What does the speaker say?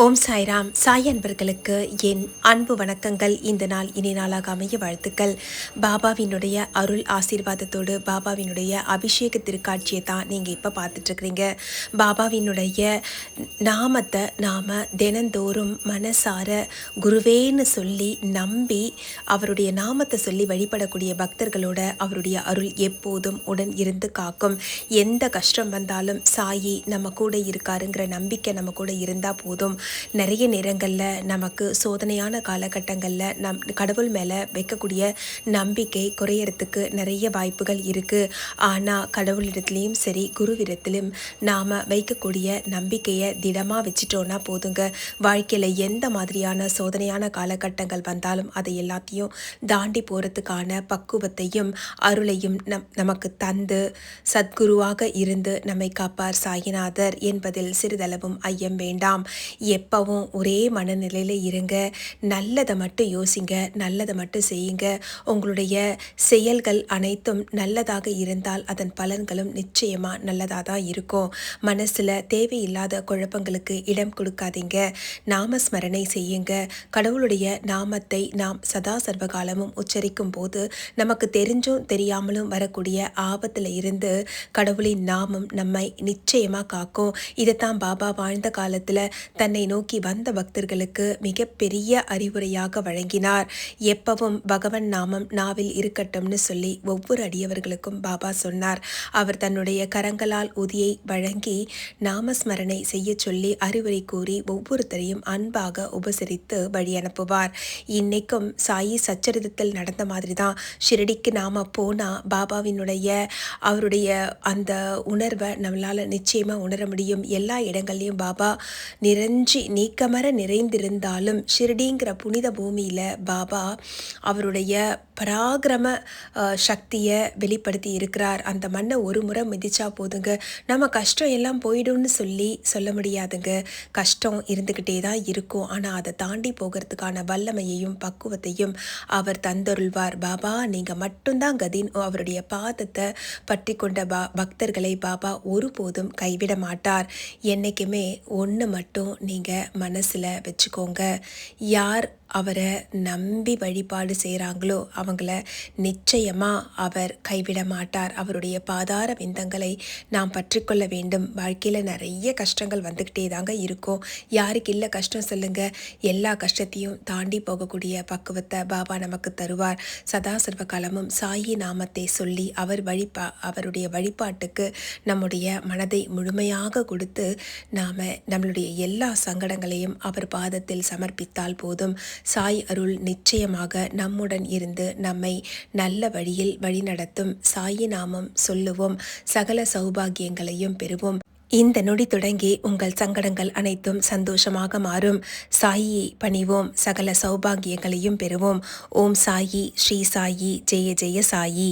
ஓம் சாய்ராம். சாய் அன்பர்களுக்கு என் அன்பு வணக்கங்கள். இந்த நாள் இனி நாளாக அமைய வாழ்த்துக்கள். பாபாவினுடைய அருள் ஆசீர்வாதத்தோடு பாபாவினுடைய அபிஷேக திருக்காட்சியை தான் நீங்கள் இப்போ பார்த்துட்ருக்குறீங்க. பாபாவினுடைய நாமத்தை நாம் தினந்தோறும் மனசார குருவேன்னு சொல்லி நம்பி அவருடைய நாமத்தை சொல்லி வழிபடக்கூடிய பக்தர்களோட அவருடைய அருள் எப்போதும் உடன் இருந்து காக்கும். எந்த கஷ்டம் வந்தாலும் சாயி நம்ம கூட இருக்காருங்கிற நம்பிக்கை நம்ம கூட இருந்தால் போதும். நிறைய நேரங்களில் நமக்கு சோதனையான காலகட்டங்களில் கடவுள் மேலே வைக்கக்கூடிய நம்பிக்கை குறையறதுக்கு நிறைய வாய்ப்புகள் இருக்குது. ஆனால் கடவுளிடத்துலேயும் சரி குருவிடத்திலும் நாம் வைக்கக்கூடிய நம்பிக்கையை திடமாக வச்சிட்டோன்னா போதுங்க. வாழ்க்கையில் எந்த மாதிரியான சோதனையான காலகட்டங்கள் வந்தாலும் அதை எல்லாத்தையும் தாண்டி போகிறதுக்கான பக்குவத்தையும் அருளையும் நமக்கு தந்து சத்குருவாக இருந்து நம்மை காப்பார் சாயிநாதர் என்பதில் சிறிதளவும் ஐயம் வேண்டாம். எப்பவும் ஒரே மனநிலையில் இருங்க. நல்லதை மட்டும் யோசிங்க, நல்லதை மட்டும் செய்யுங்க. உங்களுடைய செயல்கள் அனைத்தும் நல்லதாக இருந்தால் அதன் பலன்களும் நிச்சயமாக நல்லதாக தான் இருக்கும். மனசில் தேவையில்லாத குழப்பங்களுக்கு இடம் கொடுக்காதீங்க. நாமஸ்மரணை செய்யுங்க. கடவுளுடைய நாமத்தை நாம் சதா சர்வகாலமும் உச்சரிக்கும் போது நமக்கு தெரிஞ்சும் தெரியாமலும் வரக்கூடிய ஆபத்தில் இருந்து கடவுளின் நாமம் நம்மை நிச்சயமாக காக்கும். இதைத்தான் பாபா வாழ்ந்த காலத்தில் தன்னை நோக்கி வந்த பக்தர்களுக்கு மிகப்பெரிய அறிவுரையாக வழங்கினார். எப்பவும் பகவன் நாமம் நாவில் இருக்கட்டும்னு சொல்லி ஒவ்வொரு அடியவர்களுக்கும் பாபா சொன்னார். அவர் தன்னுடைய கரங்களால் உதியை வழங்கி நாமஸ்மரணை செய்ய சொல்லி அறிவுரை கூறி ஒவ்வொருத்தரையும் அன்பாக உபசரித்து வழி அனுப்புவார். இன்னைக்கும் சாயி சச்சரிதத்தில் நடந்த மாதிரி தான் ஷிரடிக்கு நாம் போனால் பாபாவினுடைய அவருடைய அந்த உணர்வை நம்மளால் நிச்சயமாக உணர முடியும். எல்லா இடங்கள்லையும் பாபா நீக்கமர நிறைந்திருந்தாலும் ஷிரடிங்கிற புனித பூமியில் பாபா அவருடைய பராக்கிரம சக்தியை வெளிப்படுத்தி இருக்கிறார். அந்த மண்ணை ஒரு முறை மிதிச்சா போதுங்க, நம்ம கஷ்டம் எல்லாம் போயிடும்னு சொல்ல முடியாதுங்க. கஷ்டம் இருந்துக்கிட்டே தான் இருக்கும். ஆனால் அதை தாண்டி போகிறதுக்கான வல்லமையையும் பக்குவத்தையும் அவர் தந்தருள்வார். பாபா நீங்கள் மட்டும்தான் கதின்னு அவருடைய பாதத்தை பற்றி கொண்ட பக்தர்களை பாபா ஒருபோதும் கைவிட மாட்டார். என்றைக்குமே ஒன்று மட்டும் நீங்கள் மனசில் வச்சுக்கோங்க. யார் அவரை நம்பி வழிபாடு செய்கிறாங்களோ அவங்கள நிச்சயமாக அவர் கைவிட மாட்டார். அவருடைய பாதார விந்தங்களை நாம் பற்றிக்கொள்ள வேண்டும். வாழ்க்கையில் நிறைய கஷ்டங்கள் வந்துக்கிட்டே தாங்க இருக்கும். யாருக்கு இல்லை கஷ்டம் சொல்லுங்கள். எல்லா கஷ்டத்தையும் தாண்டி போகக்கூடிய பக்குவத்தை பாபா நமக்கு தருவார். சதா சர்வ காலமும் சாயி நாமத்தை சொல்லி அவருடைய வழிபாட்டுக்கு நம்முடைய மனதை முழுமையாக கொடுத்து நாம் நம்மளுடைய எல்லா சங்கடங்களையும் அவர் பாதத்தில் சமர்ப்பித்தால் போதும். சாய் அருள் நிச்சயமாக நம்முடன் இருந்து நம்மை நல்ல வழியில் வழிநடத்தும். சாயி நாமம் சொல்லுவோம், சகல சௌபாகியங்களையும் பெறுவோம். இந்த நொடி தொடங்கி உங்கள் சங்கடங்கள் அனைத்தும் சந்தோஷமாக மாறும். சாயி பணிவோம், சகல சௌபாகியங்களையும் பெறுவோம். ஓம் சாயி, ஸ்ரீ சாயி, ஜெய ஜெய சாயி.